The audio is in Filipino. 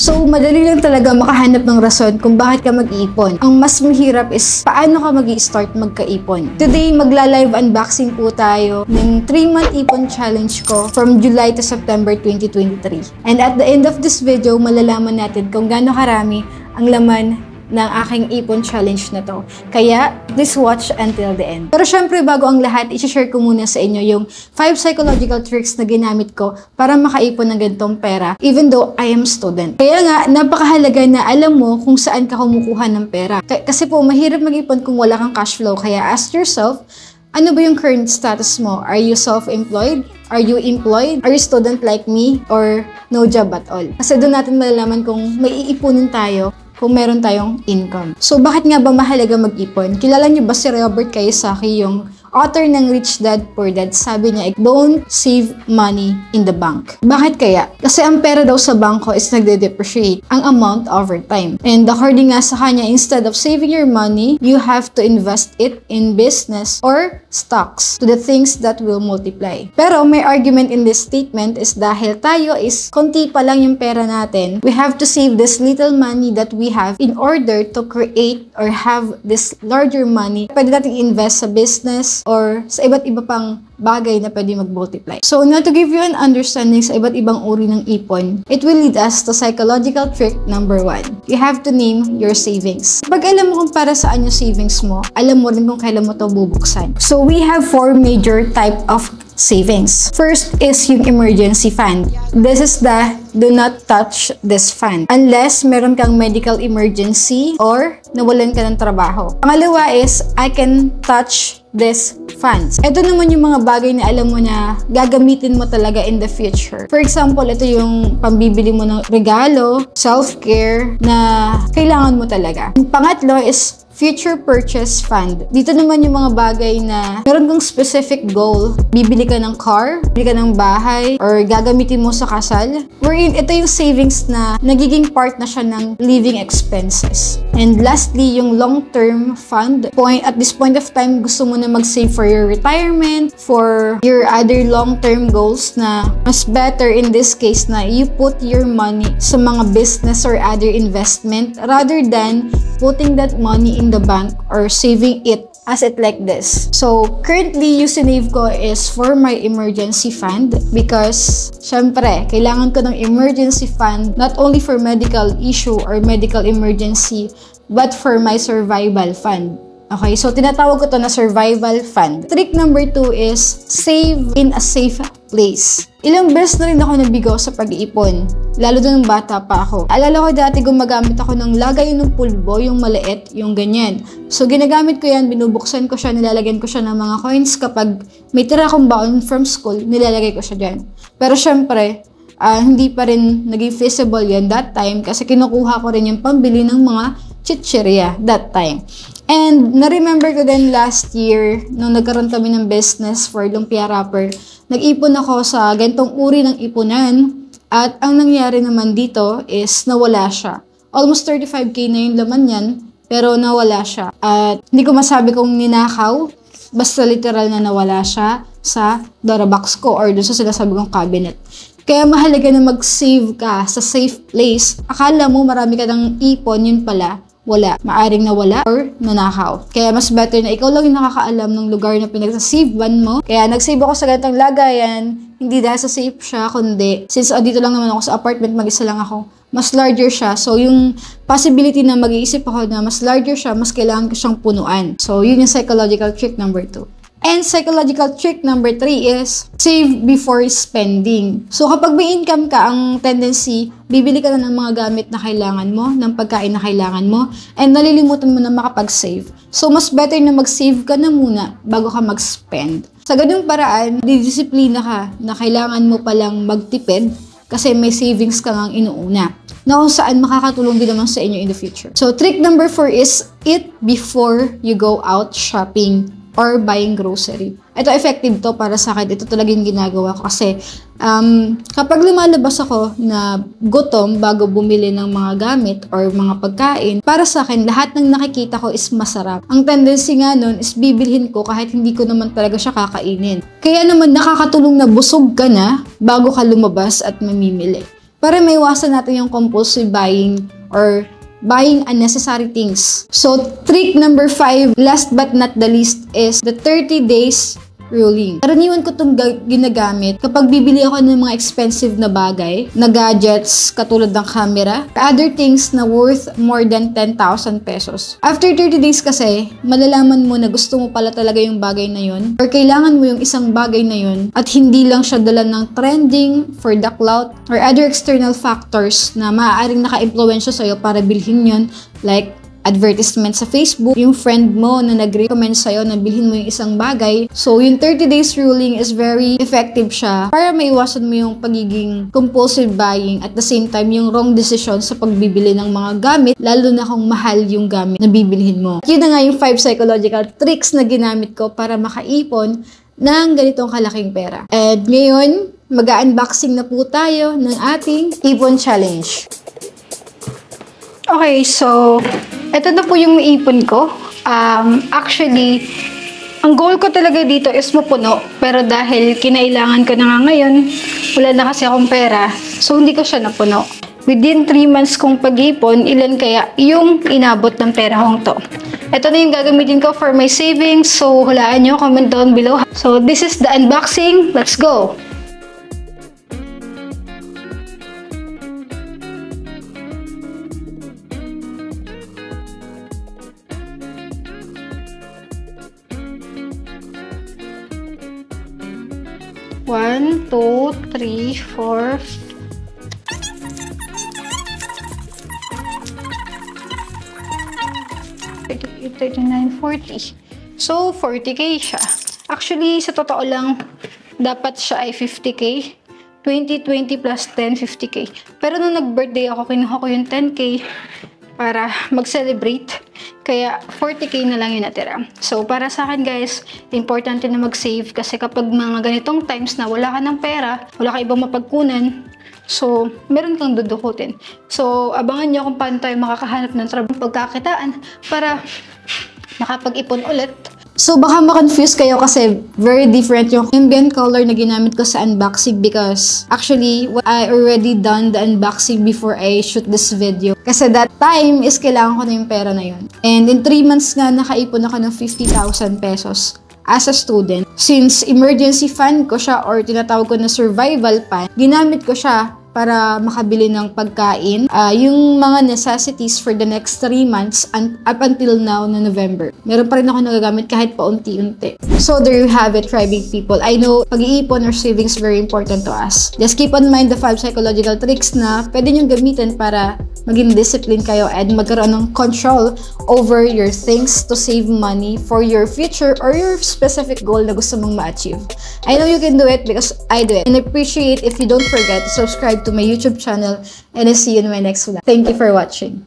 So, madali lang talaga makahanap ng rason kung bakit ka mag-iipon. Ang mas mahirap is paano ka mag-i-start magkaipon. Today, magla-live unboxing po tayo ng 3-month ipon challenge ko from July to September 2023. And at the end of this video, malalaman natin kung gaano karami ang laman ng aking ipon challenge na to. Kaya, please watch until the end. Pero syempre, bago ang lahat, i-share ko muna sa inyo yung 5 psychological tricks na ginamit ko para makaipon ng ganitong pera, even though I am student. Kaya nga, napakahalaga na alam mo kung saan ka kumukuha ng pera. Kasi po, mahirap mag-ipon kung wala kang cash flow. Kaya ask yourself, ano ba yung current status mo? Are you self-employed? Are you employed? Are you student like me? Or no job at all? Kasi doon natin malalaman kung may iipunin tayo kung meron tayong income. So, bakit nga ba mahalaga mag-ipon? Kilala niyo ba si Robert Kiyosaki, yung author ng Rich Dad, Poor Dad? Sabi niya, don't save money in the bank. Bakit kaya? Kasi ang pera daw sa bangko is nagde-depreciate ang amount over time. And according nga sa kanya, instead of saving your money, you have to invest it in business or stocks to the things that will multiply. Pero may argument in this statement is dahil tayo is konti pa lang yung pera natin, we have to save this little money that we have in order to create or have this larger money. Pwede natin invest sa business or sa iba't iba pang bagay na pwede mag-multiply. So, now to give you an understanding sa iba't ibang uri ng ipon, it will lead us to psychological trick number 1. You have to name your savings. Pag alam mo kung para saan yung savings mo, alam mo rin kung kailan mo ito bubuksan. So, we have 4 major type of savings. First is yung emergency fund. This is the do not touch this fund unless meron kang medical emergency or nawalan ka ng trabaho. Pangalawa is I can touch this funds. Ito naman yung mga bagay na alam mo na gagamitin mo talaga in the future. For example, ito yung pambibili mo ng regalo, self-care na kailangan mo talaga. Ang pangatlo is future purchase fund. Dito naman yung mga bagay na meron kang specific goal. Bibili ka ng car, bibili ka ng bahay, or gagamitin mo sa kasal. Wherein, ito yung savings na nagiging part na siya ng living expenses. And lastly, yung long-term fund. At this point of time, gusto mo na mag-save for your retirement, for your other long-term goals na mas better in this case na you put your money sa mga business or other investment rather than putting that money in the bank or saving it as it like this. So, currently, yung sinave ko is for my emergency fund because, syempre, kailangan ko ng emergency fund not only for medical issue or medical emergency, but for my survival fund. Okay, so tinatawag ko to na survival fund. Trick number 2 is save in a safe place. Ilang beses na rin ako nabigo sa pag-iipon, lalo nung bata pa ako. Alala ko dati gumagamit ako ng lagay ng pulbo, yung maliit, yung ganyan. So ginagamit ko yan, binubuksan ko siya, nilalagyan ko siya ng mga coins. Kapag may tira akong baon from school, nilalagay ko siya dyan. Pero syempre, hindi pa rin naging feasible yan that time kasi kinukuha ko rin yung pambili ng mga chichirya that time. And na-remember ko din last year, nung nagkaroon kami ng business for lumpia wrapper, nag-ipon ako sa ganitong uri ng ipunan at ang nangyari naman dito is nawala siya. Almost 35k na yung laman yan, pero nawala siya. At hindi ko masabi kung ninakaw, basta literal na nawala siya sa Dora box ko or doon sa sinasabi kong cabinet. Kaya mahalaga na mag-save ka sa safe place. Akala mo marami ka ng ipon, yun pala wala. Maaring nawala or nanakaw. Kaya mas better na ikaw lang yung nakakaalam ng lugar na pinag-save-ban mo. Kaya nag-save ako sa ganitong lagayan, hindi dahil sa safe siya, kundi since dito lang naman ako sa apartment, mag-isa lang ako, mas larger siya. So, yung possibility na mag-iisip ako na mas larger siya, mas kailangan ko siyang punuan. So, yun yung psychological trick number 2. And psychological trick number 3 is save before spending. So, kapag may income ka, ang tendency, bibili ka na ng mga gamit na kailangan mo, ng pagkain na kailangan mo, and nalilimutan mo na makapag-save. So, mas better na mag-save ka na muna bago ka mag-spend. Sa ganung paraan, didisiplina ka na kailangan mo palang magtipid kasi may savings ka ngang inuuna na kung saan makakatulong din naman sa inyo in the future. So, trick number 4 is eat before you go out shopping or buying grocery. Ito effective to para sa akin. Ito talaga yung ginagawa ko kasi kapag lumalabas ako na gutom bago bumili ng mga gamit or mga pagkain, para sa akin, lahat ng nakikita ko is masarap. Ang tendency nga nun is bibilhin ko kahit hindi ko naman talaga siya kakainin. Kaya naman nakakatulong na busog ka na bago ka lumabas at mamimili. para maiwasan natin yung compulsive buying or buying unnecessary things. So, trick number 5, last but not the least, is the 30 days ruling. Karaniwan ko itong ginagamit kapag bibili ako ng mga expensive na bagay, na gadgets, katulad ng camera, other things na worth more than 10,000 pesos. After 30 days kasi, malalaman mo na gusto mo pala talaga yung bagay na yun, or kailangan mo yung isang bagay na yun, at hindi lang siya dala ng trending, for the clout, or other external factors na maaaring naka-impluwensya sa'yo para bilhin yun, like advertisement sa Facebook, yung friend mo na nag-recommend sa'yo na bilhin mo yung isang bagay. So, yung 30 days ruling is very effective siya para maiwasan mo yung pagiging compulsive buying, at the same time, yung wrong decision sa pagbibili ng mga gamit, lalo na kung mahal yung gamit na bibilhin mo. Yun na nga yung 5 psychological tricks na ginamit ko para makaipon ng ganitong kalaking pera. And ngayon, mag-unboxing na po tayo ng ating Ipon Challenge. Okay, so ito na po yung ipon ko. Actually, ang goal ko talaga dito is mapuno. Pero dahil kinailangan ko na nga ngayon, wala na kasi akong pera. So, hindi ko siya napuno. Within 3 months kong pag-ipon, ilan kaya yung inabot ng pera kong to. Ito na yung gagamitin ko for my savings. So, hulaan nyo, comment down below. So, this is the unboxing. Let's go! One, two, three, four, 39, 40. So, 40k siya. Actually, sa totoo lang, dapat siya ay 50k. 20 plus 10, 50k. Pero nung nag-birthday ako, kinuha ko yung 10k para mag-celebrate. Kaya 40k na lang yung natira. So, para sa akin guys, importante na mag-save kasi kapag mga ganitong times na wala ka ng pera, wala ka ibang mapagkunan, so, meron kang dudukutin. So, abangan nyo kung paano tayo makakahanap ng trabaho pagkakitaan para makapag-ipon ulit. So, baka ma-confuse kayo kasi very different yung ambient color na ginamit ko sa unboxing because actually, I already done the unboxing before I shoot this video. Kasi that time is kailangan ko na yung pera na yun. And in 3 months nga, nakaipon ako ng 50,000 pesos as a student. Since emergency fund ko siya or tinatawag ko na survival fund, ginamit ko siya para makabili ng pagkain, yung mga necessities for the next 3 months and up until now na November. Meron pa rin ako nagagamit kahit paunti-unti. So there you have it, thriving people. I know pag-iipon or savings very important to us. Just keep in mind the 5 psychological tricks na pwede niyong gamitin para maging discipline kayo and magkaroon ng control over your things to save money for your future or your specific goal na gusto mong ma-achieve. I know you can do it because I do it. And I appreciate if you don't forget to subscribe to my YouTube channel and I see you in my next vlog. Thank you for watching.